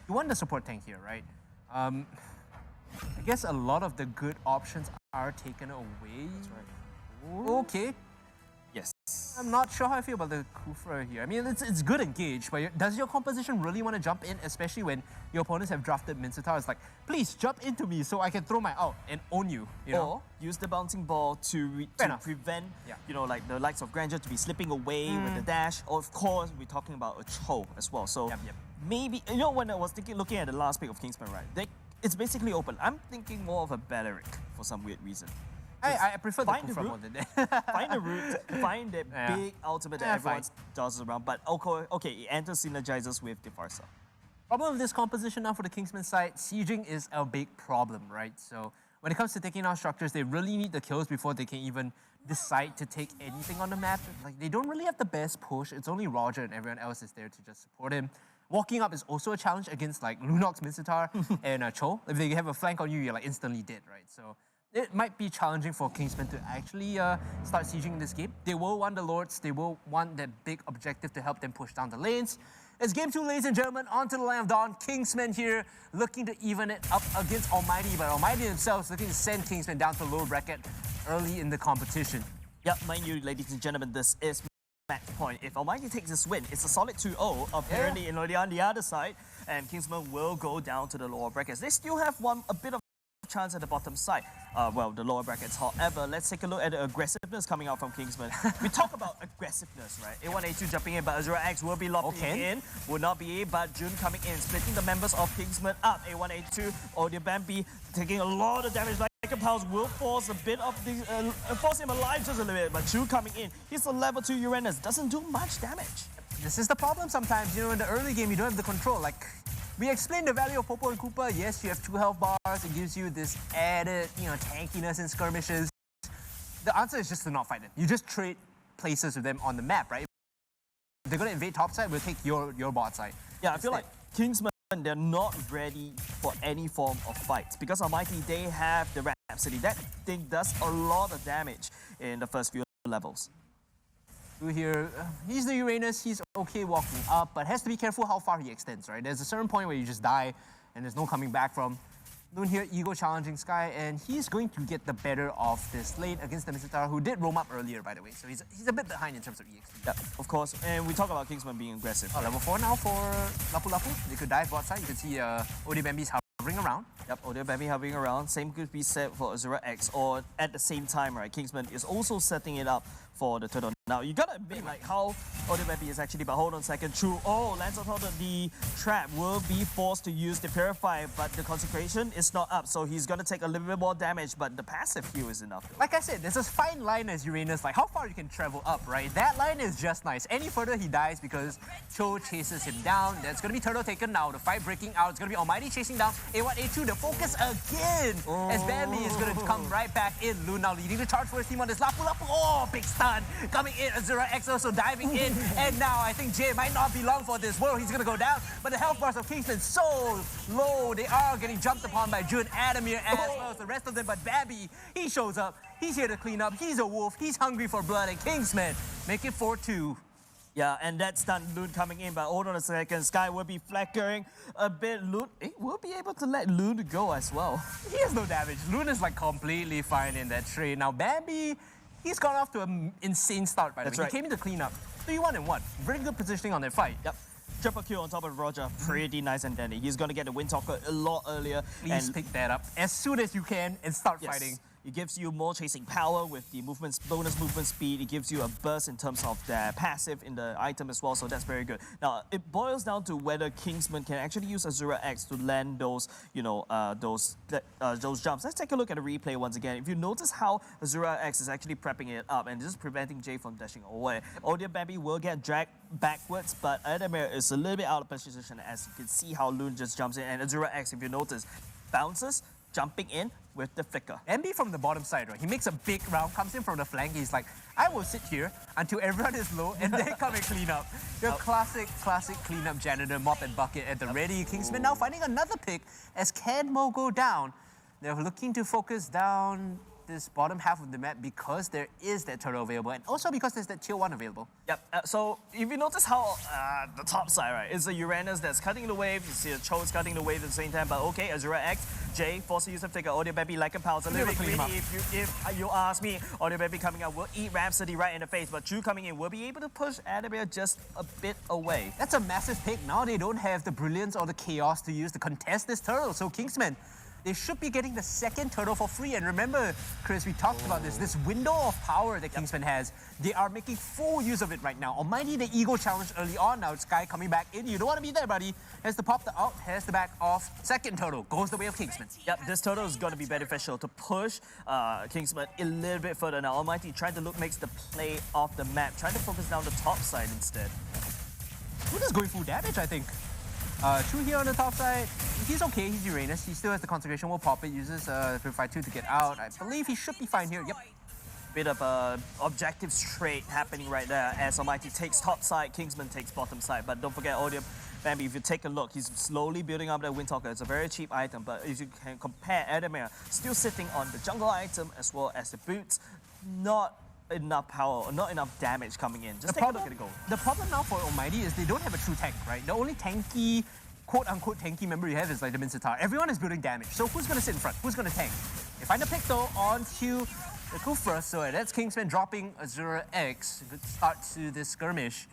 you want the support tank here, right? I guess a lot of the good options are taken away. That's right. Okay. Yes. I'm not sure how I feel about the Kufra here. I mean, it's good engage, but does your composition really want to jump in, especially when your opponents have drafted Mincetar? It's like, please jump into me so I can throw my out and own you. You know? Or use the bouncing ball to prevent, you know, like the likes of Granger to be slipping away with the dash. Or of course, we're talking about a Cho as well. So maybe, you know, when I was looking at the last pick of Kingsmen, right? It's basically open. I'm thinking more of a Balearic for some weird reason. I prefer the Kufra more than that. Find the root, find that big ultimate that everyone does around. But okay, it enters synergizes with the Farsa. Problem with this composition now for the Kingsman side, sieging is a big problem, right? So when it comes to taking out structures, they really need the kills before they can even decide to take anything on the map. Like, they don't really have the best push. It's only Roger and everyone else is there to just support him. Walking up is also a challenge against like Lunox, Mincetar, and Cho. If they have a flank on you, you're like instantly dead, right? So it might be challenging for Kingsmen to actually start sieging in this game. They will want the Lords. They will want that big objective to help them push down the lanes. It's game 2, ladies and gentlemen, onto the line of dawn. Kingsmen here looking to even it up against Almghty, but Almghty themselves looking to send Kingsmen down to lower bracket early in the competition. Yeah, mind you, ladies and gentlemen, this is match point. If Almghty takes this win, it's a solid 2-0 apparently on the other side, and Kingsmen will go down to the lower brackets. They still have a bit of chance at the bottom side, well, the lower brackets. However, let's take a look at the aggressiveness coming out from Kingsmen. We talk about aggressiveness, right? A1A2 jumping in, but Azura X will be locked in. Will not be, but Jun coming in, splitting the members of Kingsmen up. A1A2, Audio Bambi taking a lot of damage. Like a Pulse will force a bit of the, force him alive just a little bit, but Chu coming in. He's a level 2 Uranus, doesn't do much damage. This is the problem sometimes, you know, in the early game you don't have the control. Like, we explained the value of Popo and Koopa. Yes, you have 2 health bars. It gives you this added, you know, tankiness in skirmishes. The answer is just to not fight them. You just trade places with them on the map, right? If they're going to invade top side, we'll take your bot side. Yeah, I feel like Kingsmen, they're not ready for any form of fight. Because Almghty, they have the Rhapsody. That thing does a lot of damage in the first few levels. Here, he's the Uranus, he's okay walking up, but has to be careful how far he extends, right? There's a certain point where you just die and there's no coming back from. Loon here, Ego challenging Sky, and he's going to get the better of this lane against the Mincetar, who did roam up earlier, by the way, so he's a bit behind in terms of EXP. Yeah, of course, and we talk about Kingsman being aggressive. Oh, level 4 now for Lapu Lapu. They could dive bot side. You can see Ode Bambi's hovering around. Yep, Ode Bambi hovering around. Same could be said for Azura X, or at the same time, right, Kingsman is also setting it up for the turtle. Now, you gotta admit, like, how Ode Bambi is actually, but hold on a second, true. Oh, lands on top of the trap will be forced to use the Purify, but the Consecration is not up, so he's gonna take a little bit more damage, but the passive heal is enough. Like I said, there's this fine line as Uranus, like how far you can travel up, right? That line is just nice. Any further, he dies because Cho chases him down. That's gonna be turtle taken now. The fight breaking out. It's gonna be Almghty chasing down A1, A2. The focus again as Bambi is gonna come right back in. Loon now leading the charge for his team on this Lapu Lapu. Oh, big stun coming in. Azura X also diving in, and now I think Jay might not be long for this world. He's gonna go down, but the health bars of Kingsman so low. They are getting jumped upon by Jun, Adamir, as well as the rest of them. But Bambi, he shows up. He's here to clean up. He's a wolf. He's hungry for blood, and Kingsman make it 4-2. Yeah, and that's done. Loon coming in, but hold on a second. Sky will be flickering a bit. Loon will be able to let Loon go as well. He has no damage. Loon is like completely fine in that trade. Now Bambi, he's gone off to an insane start, by the way. He came in to clean up. 3-1 and 1. Very good positioning on their fight. Yep. Triple kill on top of Roger. Pretty nice and dandy. He's going to get the Windtalker a lot earlier. Please pick that up as soon as you can and start fighting. It gives you more chasing power with the bonus movement speed. It gives you a burst in terms of the passive in the item as well, so that's very good. Now, it boils down to whether Kingsman can actually use Azura X to land those, you know, those jumps. Let's take a look at the replay once again. If you notice how Azura X is actually prepping it up and just preventing Jay from dashing away. Audio Bambi will get dragged backwards, but Adamir is a little bit out of position, as you can see how Loon just jumps in. And Azura X, if you notice, bounces, jumping in with the flicker. MB from the bottom side, right? He makes a big round, comes in from the flank. He's like, I will sit here until everyone is low and then come and clean up. Your classic cleanup janitor, mop and bucket at the ready. Kingsman now finding another pick as Canmo go down. They're looking to focus down this bottom half of the map because there is that turtle available, and also because there's that tier 1 available. Yep, so if you notice how the top side, right, is the Uranus that's cutting the wave, you see the Cho's cutting the wave at the same time, but okay, Azura X, Jay, forced to use a flicker, Audio Baby like a pounce, a little bit greedy if you ask me. Audio Baby coming out will eat Rhapsody right in the face, but Chu coming in will be able to push Adamir just a bit away. That's a massive pick. Now they don't have the brilliance or the chaos to use to contest this turtle, so Kingsmen, they should be getting the second turtle for free. And remember, Chris, we talked about this window of power that Kingsman has. They are making full use of it right now. Almghty, the ego challenge early on. Now Sky coming back in. You don't want to be there, buddy. Has to pop the out, has the back off. Second turtle goes the way of Kingsman. Yep, this turtle is going to be beneficial to push Kingsman a little bit further. Now Almghty trying to makes the play off the map, trying to focus down the top side instead. We're just going full damage, I think. Chu here on the top side, he's okay, he's Uranus. He still has the Consecration, will pop it, uses Purify 2 to get out. I believe he should be fine here, yep. Bit of objective trade happening right there as Almghty takes top side, Kingsman takes bottom side. But don't forget, Audio Bambi, if you take a look, he's slowly building up that Windtalker. It's a very cheap item, but if you can compare Adamir, still sitting on the jungle item as well as the boots, not enough power, or not enough damage coming in. Just take a look at the goal. The problem now for Almghty is they don't have a true tank, right? The only tanky, quote-unquote tanky member you have is like the Mincetar. Everyone is building damage, so who's going to sit in front? Who's going to tank? They find a pick though onto the Kufra, so that's Kingsman dropping Azura X. Good start to this skirmish.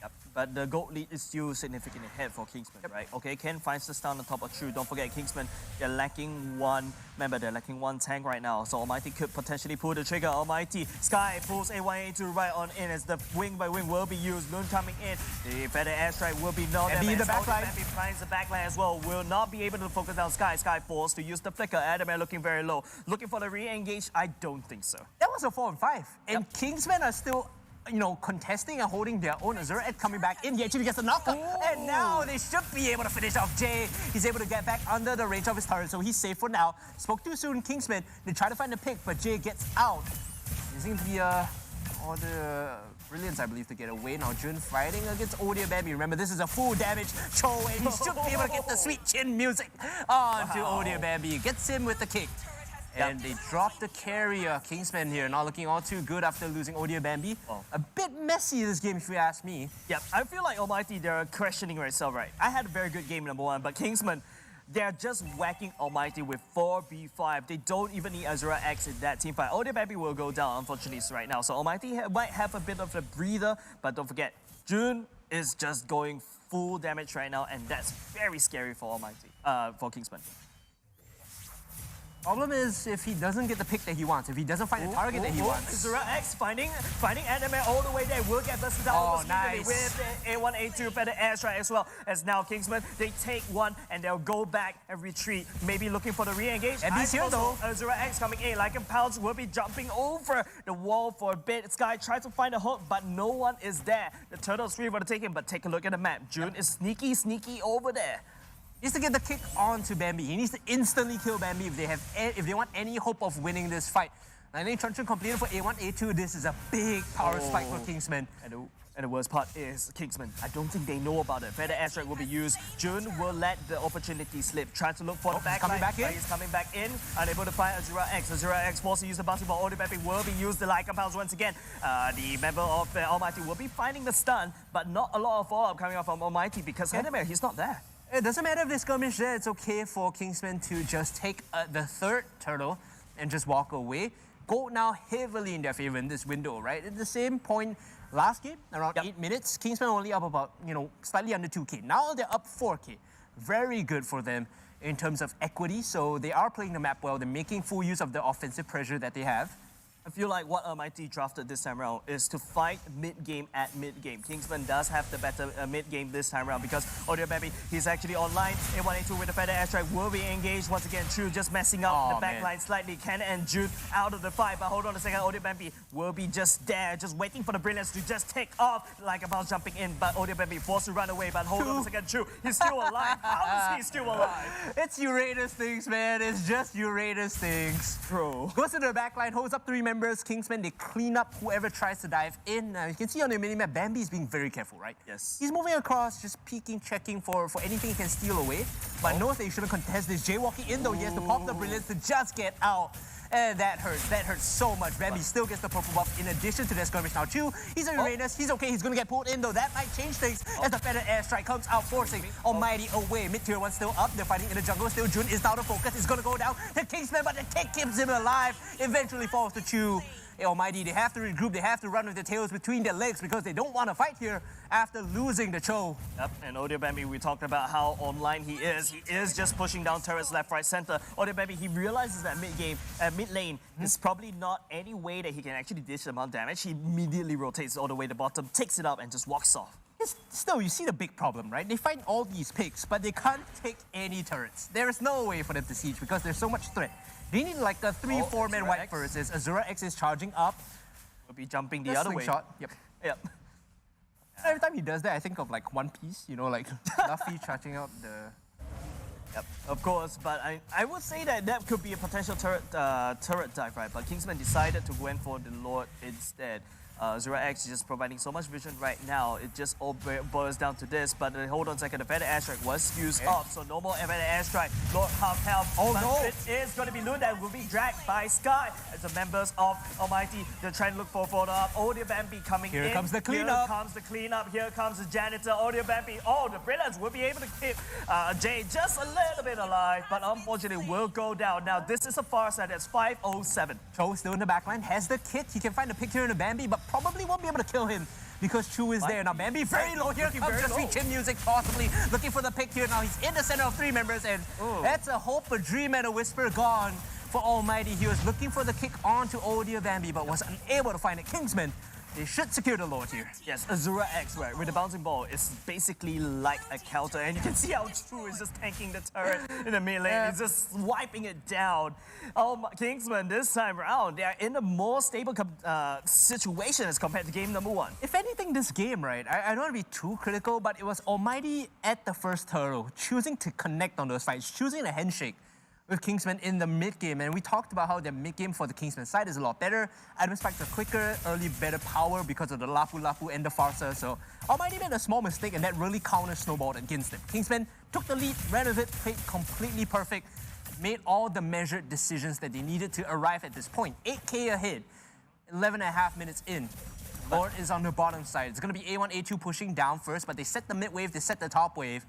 Yep. But the gold lead is still significantly ahead for Kingsman, right? Okay, Ken finds the stun on top of True. Don't forget, Kingsman, they're lacking one. Remember, they're lacking one tank right now, so Almghty could potentially pull the trigger. Almghty, Sky pulls A1, A2 right on in as the wing by wing will be used. Loon coming in. The feather airstrike will be knocked. And be in the backline. Bambi finds the backline as well. Will not be able to focus down Sky. Sky forced to use the flicker. Adamir looking very low. Looking for the re-engage? I don't think so. That was a 4 and 5. And yep. Kingsmen are still, you know, contesting and holding their own. Azura Ed coming back in. He actually gets a knockup. And now they should be able to finish off Jay. He's able to get back under the range of his turret, so he's safe for now. Spoke too soon, Kingsman. They try to find the pick, but Jay gets out. Using the all the brilliance, I believe, to get away. Now Jun fighting against Audio Baby. Remember, this is a full damage Cho, and he should be able to get the sweet chin music onto Audio Baby. Gets him with the kick. And they drop the carrier. Kingsman here, not looking all too good after losing Audio Bambi. Oh. A bit messy this game, if you ask me. Yep, I feel like Almghty, they're questioning myself, right? I had a very good game number 1, but Kingsman, they're just whacking Almghty with 4v5. They don't even need Azura X in that team fight. Audio Baby will go down, unfortunately, right now. So Almghty might have a bit of a breather, but don't forget, Jun is just going full damage right now, and that's very scary for Almghty, for Kingsman. Problem is, if he doesn't get the pick that he wants, if he doesn't find the target that he wants. Azura X finding Adamir all the way there, will get busted down nice. With the A1, A2 feather airstrike as well. As now Kingsman, they take one and they'll go back and retreat, maybe looking for the re-engage. And he's here though. Azura X coming in, like a pounce will be jumping over the wall for a bit. Sky tries to find a hook, but no one is there. The turtle's free for the taking, but take a look at the map. Jun is sneaky over there. He needs to get the kick onto Bambi. He needs to instantly kill Bambi if they want any hope of winning this fight. I think Chun completed for A1, A2. This is a big power spike for Kingsman. And the worst part is Kingsman. I don't think they know about it. Feather airstrike will be used. Jun will let the opportunity slip. Trying to look for the back line. He's coming back in. Unable to find Azura X. Azura X forced to use the bouncing ball. Audio Baby will be used. The Lycan Pals once again. The member of Almghty will be finding the stun, but not a lot of follow-up coming out from Almghty because Adamir, he's not there. It doesn't matter if they skirmish there, it's okay for Kingsman to just take the third turtle and just walk away. Gold now heavily in their favor in this window, right? At the same point last game, around 8 minutes, Kingsman only up about, slightly under 2K. Now they're up 4K. Very good for them in terms of equity, so they are playing the map well. They're making full use of the offensive pressure that they have. I feel like what Almghty drafted this time around is to fight mid-game at mid-game. Kingsman does have the better mid-game this time around because Audio Baby, he's actually online. A1, A2 with the feather airstrike will be engaged once again. True just messing up the backline slightly. Ken and Jun out of the fight, but hold on a second. Audio Baby will be just there, just waiting for the brilliance to just take off like about jumping in. But Audio Baby forced to run away, but hold on a second. True, he's still alive. How is he still alive? It's Uranus things, man. It's just Uranus things. Bro. Goes to the backline, holds up 3 members. Kingsmen, they clean up whoever tries to dive in. You can see on the minimap, Bambi is being very careful, right? Yes. He's moving across, just peeking, checking for anything he can steal away. But knows that he shouldn't contest this. Jaywalking in though, he has to pop the brilliance to just get out. And that hurts so much. Bambi still gets the purple buff in addition to the skirmish. Now Chu, he's a Uranus, he's okay, he's gonna get pulled in though. That might change things as the feathered airstrike comes out, forcing Almghty away. Mid-tier 1 still up, they're fighting in the jungle. Still Jun is out of focus, it's gonna go down to Kingsmen, but the kick keeps him alive. Eventually falls to Chu. Almghty, they have to regroup, they have to run with their tails between their legs because they don't want to fight here after losing the Cho. Yep, and Bambi, we talked about how online he is. He is just pushing down turrets left, right, center. Bambi, he realizes that mid lane is probably not any way that he can actually dish the amount of damage. He immediately rotates all the way to the bottom, takes it up, and just walks off. Still, you see the big problem, right? They find all these picks, but they can't take any turrets. There is no way for them to siege because there's so much threat. They need like a 3-4 man white versus Azura X is charging up. Will be jumping the other way. Shot. Yep. Every time he does that, I think of like One Piece, you know, like Luffy charging out the... Yep, of course, but I would say that could be a potential turret dive, right? But Kingsman decided to go in for the Lord instead. Azura X is just providing so much vision right now. It just all boils down to this. But hold on a second, the feather airstrike was used up, so no more feather airstrike. Lord half health. Oh no! It is going to be Loon that will be dragged by Sky as the members of Almghty. They're trying to look for follow-up. Bambi coming in. Here comes the cleanup. Here comes the cleanup. Here comes the janitor. Bambi. Oh, the Brilliants will be able to keep Jay just a little bit alive, but unfortunately will go down. Now this is a far side. That's 507. Cho still in the backline, has the kit. He can find the pick here in the Bambi, but probably won't be able to kill him because Chu is there. Now Bambi very low. Here comes the sweet chin music, possibly looking for the pick here. Now he's in the center of 3 members, and that's a hope, a dream, and a whisper gone for Almghty. He was looking for the kick onto Bambi, but was unable to find it. Kingsmen, they should secure the Lord here. Yes, Azura X, right, with the bouncing ball, is basically like a counter, and you can see how Chu is just tanking the turret in the mid lane. He's just wiping it down. Kingsman, this time around, they are in a more stable situation as compared to game number 1. If anything, this game, right, I don't want to be too critical, but it was Almghty at the first turtle, choosing to connect on those fights, choosing a handshake with Kingsmen in the mid-game, and we talked about how the mid-game for the Kingsmen side is a lot better. Item spikes are quicker, early better power because of the Lapu Lapu and the Farsa, so Almghty made a small mistake and that really counter-snowballed against them. Kingsmen took the lead, ran with it, played completely perfect, made all the measured decisions that they needed to arrive at this point. 8k ahead, 11.5 minutes in. Lord is on the bottom side. It's going to be A1, A2 pushing down first, but they set the mid wave, they set the top wave.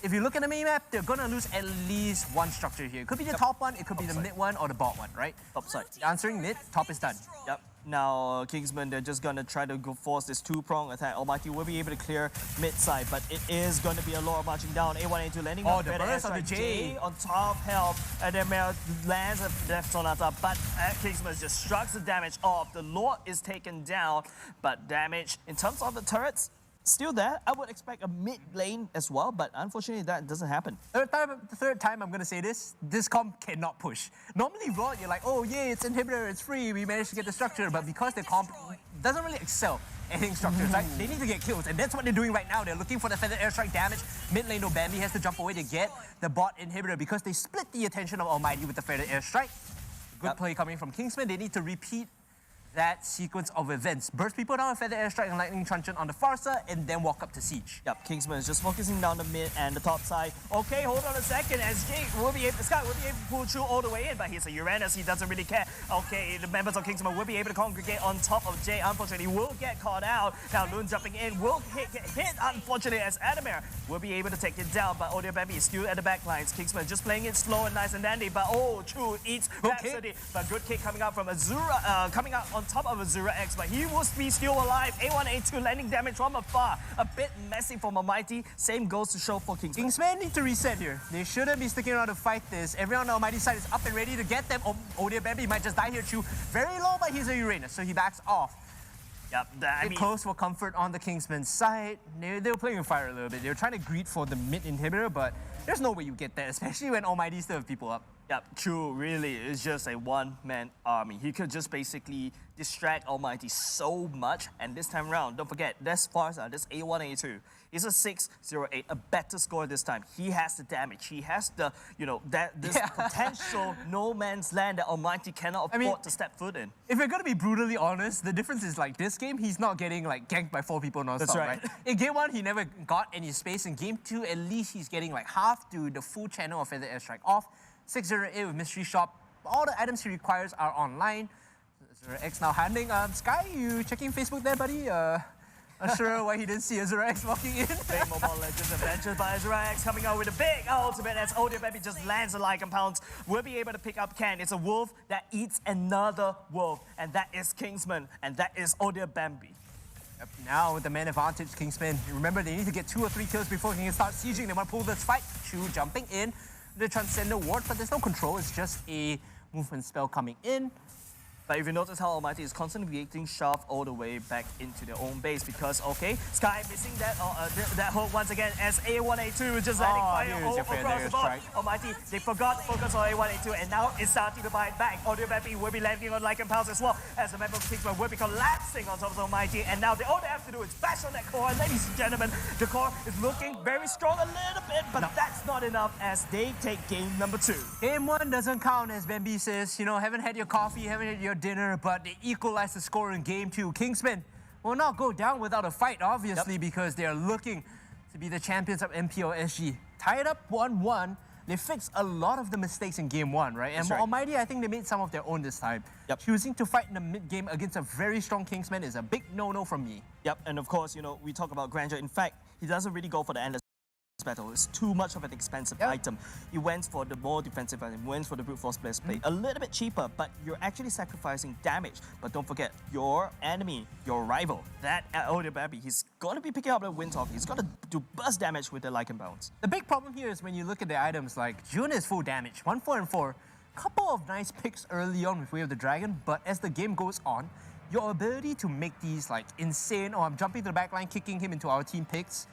If you look at the mini-map, they're going to lose at least one structure here. It could be the top one, it could be the mid one, or the bot one, right? Top side. Answering mid, top is done. Yep. Now, Kingsman, they're just going to try to go force this 2-prong attack. Almghty will be able to clear mid side, but it is going to be a Laura marching down. A1, A2 landing on the burst on the J on top health, and then lands a Death Sonata, but Kingsman just shrugs the damage off. The Lord is taken down, but damage in terms of the turrets, still there. I would expect a mid lane as well, but unfortunately that doesn't happen. The third time I'm going to say this comp cannot push. Normally Rod, you're like, oh yay, it's inhibitor, it's free, we managed to get the structure, but because the comp doesn't really excel at hitting structures, right? They need to get kills, and that's what they're doing right now. They're looking for the feather airstrike damage. Mid lane, no, Bambi has to jump away to get the bot inhibitor because they split the attention of Almghty with the feather airstrike. Good play coming from Kingsman. They need to repeat that sequence of events. Burst people down with feather airstrike and lightning truncheon on the Farsa, and then walk up to siege. Yep, Kingsman is just focusing down the mid and the top side. Okay, hold on a second, as Jake will be able, Sky will be able to pull through all the way in, but he's a Uranus, he doesn't really care. Okay, the members of Kingsman will be able to congregate on top of Jay. Unfortunately, will get caught out. Now Loon jumping in, will get hit, unfortunately, as Adamir will be able to take it down, but Bambi is still at the back lines. Kingsman just playing it slow and nice and dandy, but Chu eats Rhapsody. But good kick coming out from Azura, coming out on top of Azura X, but he will be still alive. A1, A2 landing damage from afar. A bit messy from Almghty. Same goes to show for Kingsman. Kingsmen need to reset here. They shouldn't be sticking around to fight this. Everyone on Almghty's side is up and ready to get them. Bambi might just die here too. Very low, but he's a Uranus, so he backs off. Yep, I mean, close for comfort on the Kingsmen's side. They were playing with fire a little bit. They were trying to greed for the mid inhibitor, but there's no way you get that, especially when Almghty still have people up. Yep, Chu really is just a one-man army. He could just basically distract Almghty so much, and this time around, don't forget, that's Farsa, that's A1, A2. It's a 6-0-8, a better score this time. He has the damage, he has the, this potential no man's land that Almghty cannot afford to step foot in. If we're gonna be brutally honest, the difference is like this game, he's not getting like ganked by 4 people non-stop, right? In game 1, he never got any space. In game 2, at least he's getting like half to the full channel of feather airstrike off. 608 with Mystery Shop All the items he requires are online. Azura X now handing. Sky, you checking Facebook there, buddy? Not sure why he didn't see Azura X walking in. Big Mobile Legends Adventures by Azura X coming out with a big ultimate as Audio Baby just lands a Lycan Pounce. We'll be able to pick up Ken. It's a wolf that eats another wolf, and that is Kingsman, and that is Audio Bambi. Yep, now with the man advantage, Kingsmen. Remember, they need to get 2 or 3 kills before they can start sieging. They want to pull this fight. Chu jumping in. The Transcender Ward, but there's no control. It's just a movement spell coming in. But if you notice how Almghty is constantly getting shoved all the way back into their own base because, okay, Sky missing that hook once again as A1A2 is just landing fire all across the board. Almghty, they forgot to focus on A1A2 and now it's starting to bite back. Audio Baby will be landing on Lycan Pulse as well as the member of Kingsman will be collapsing on top of Almghty, and now all they have to do is bash on that core. And ladies and gentlemen, the core is looking very strong a little bit, but that's not enough as they take game number 2. Game 1 doesn't count, as Bambi says. You know, haven't had your coffee, haven't had your dinner, but they equalized the score in game 2. Kingsmen will not go down without a fight, obviously, because they are looking to be the champions of mpl-ph. Tied up 1-1. They fixed a lot of the mistakes in game 1, right? And Almghty, I think they made some of their own this time. Choosing to fight in the mid-game against a very strong Kingsman is a big no-no from me. Yep, and of course, you know, we talk about grandeur. In fact, he doesn't really go for the endless battle. It's too much of an expensive item. He went for the more defensive item, went for the brute force blast play. A little bit cheaper, but you're actually sacrificing damage. But don't forget, your enemy, your rival, that Audio Baby, he's got to be picking up the Wind Talk. He's got to do burst damage with the Lycan Bounce. The big problem here is when you look at the items like June is full damage, 1, 4, and 4. Couple of nice picks early on with Way of the Dragon, but as the game goes on, your ability to make these like insane, I'm jumping to the back line, kicking him into our team picks,